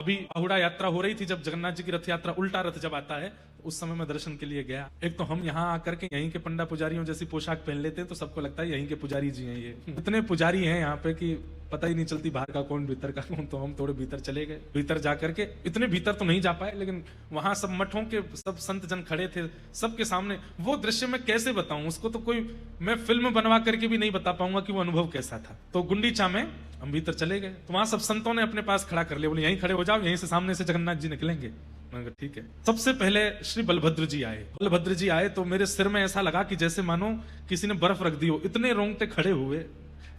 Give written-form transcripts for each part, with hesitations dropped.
अभी बाहुड़ा यात्रा हो रही थी, जब जगन्नाथ जी की रथ यात्रा, उल्टा रथ जब आता है, उस समय मैं दर्शन के लिए गया। एक तो हम यहाँ आकर के यहीं के पंडा पुजारियों जैसी पोशाक पहन लेते हैं, तो सबको लगता है यहीं के पुजारी जी हैं ये। इतने पुजारी हैं यहाँ पे कि पता ही नहीं चलती बाहर का कौन भीतर का कौन। तो हम थोड़े भीतर चले गए। भीतर जाकर के, इतने भीतर तो नहीं जा पाए, लेकिन वहां सब मठों के सब संत जन खड़े थे, सबके सामने वो दृश्य मैं कैसे बताऊं उसको, तो कोई मैं फिल्म बनवा करके भी नहीं बता पाऊंगा कि वो अनुभव कैसा था। तो गुंडीचा में हम भीतर चले गए, तो वहां सब संतों ने अपने पास खड़ा कर लिया, बोले यहीं खड़े हो जाओ, यहीं से सामने से जगन्नाथ जी निकलेंगे। मैंने कहा ठीक है। सबसे पहले श्री बलभद्र जी आए। बलभद्र जी आए तो मेरे सिर में ऐसा लगा कि जैसे मानो किसी ने बर्फ रख दी हो, इतने रोंगटे खड़े हुए,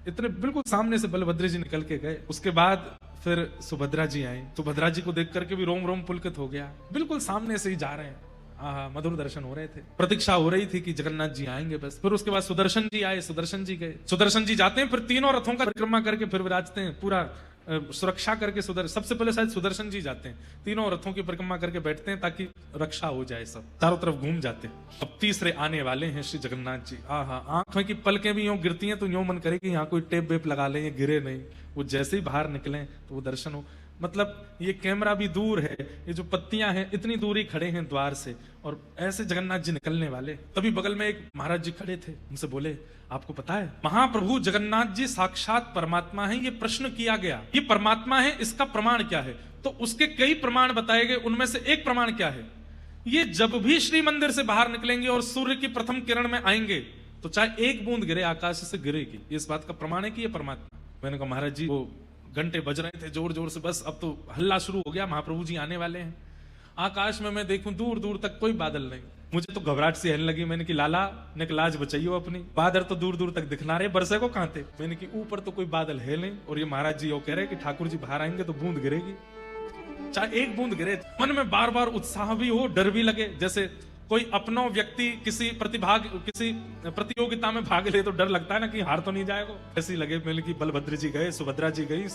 इतने बिल्कुल सामने से बलभद्र जी निकल के गए। उसके बाद फिर सुभद्रा जी आई। सुभद्रा जी को देख करके भी रोम रोम पुलकित हो गया, बिल्कुल सामने से ही जा रहे हैं। हाँ, मधुर दर्शन हो रहे थे, प्रतीक्षा हो रही थी कि जगन्नाथ जी आएंगे बस। फिर उसके बाद सुदर्शन जी आए, सुदर्शन जी गए। सुदर्शन जी जाते हैं, फिर तीनों रथों का परिक्रमा करके फिर विराजते हैं, पूरा सुरक्षा करके। सबसे पहले शायद सुदर्शन जी जाते हैं, तीनों रथों की परिक्रमा करके बैठते हैं ताकि रक्षा हो जाए, सब चारों तरफ घूम जाते हैं। अब तीसरे आने वाले हैं श्री जगन्नाथ जी। आंखों की पलकें भी यूं गिरती हैं तो यूं मन करे कि यहाँ कोई टेप वेप लगा लें, ये गिरे नहीं। वो जैसे ही बाहर निकले तो वो दर्शन हो। मतलब ये कैमरा भी दूर है, ये जो पत्तियां हैं इतनी दूरी खड़े हैं द्वार से, और ऐसे जगन्नाथ जी निकलने वाले। तभी बगल में एक महाराज जी खड़े थे, उनसे बोले आपको पता है महाप्रभु जगन्नाथ जी साक्षात परमात्मा हैं? ये प्रश्न किया गया, ये परमात्मा है, इसका प्रमाण क्या है? तो उसके कई प्रमाण बताए गए, उनमें से एक प्रमाण क्या है, ये जब भी श्री मंदिर से बाहर निकलेंगे और सूर्य की प्रथम किरण में आएंगे तो चाहे एक बूंद गिरे आकाश से गिरेगी, ये इस बात का प्रमाण है कि ये परमात्मा। मैंने कहा महाराज जी, वो घंटे बज रहे थे जोर जोर से, बस अब तो हल्ला शुरू हो गया, महाप्रभु जी आने वाले हैं। आकाश में मैं देखूं दूर दूर तक कोई बादल नहीं, मुझे तो घबराहट सी आने लगी। मैंने कि लाला ने लाज बचाइयो अपनी, बादल तो दूर दूर तक दिखना रहे, बरसे को कहां थे। मैंने कि ऊपर तो कोई बादल है नहीं, और ये महाराज जी वो कह रहे कि ठाकुर जी बाहर आएंगे तो बूंद गिरेगी, चाहे एक बूंद गिरे। मन में बार बार उत्साह भी हो, डर भी लगे, जैसे कोई अपना व्यक्ति किसी प्रतियोगिता में भाग ले तो डर लगता है ना कि हार तो नहीं जाएगा, ऐसी लगे। मैंने कि बलभद्र जी गए, सुभद्रा जी गई,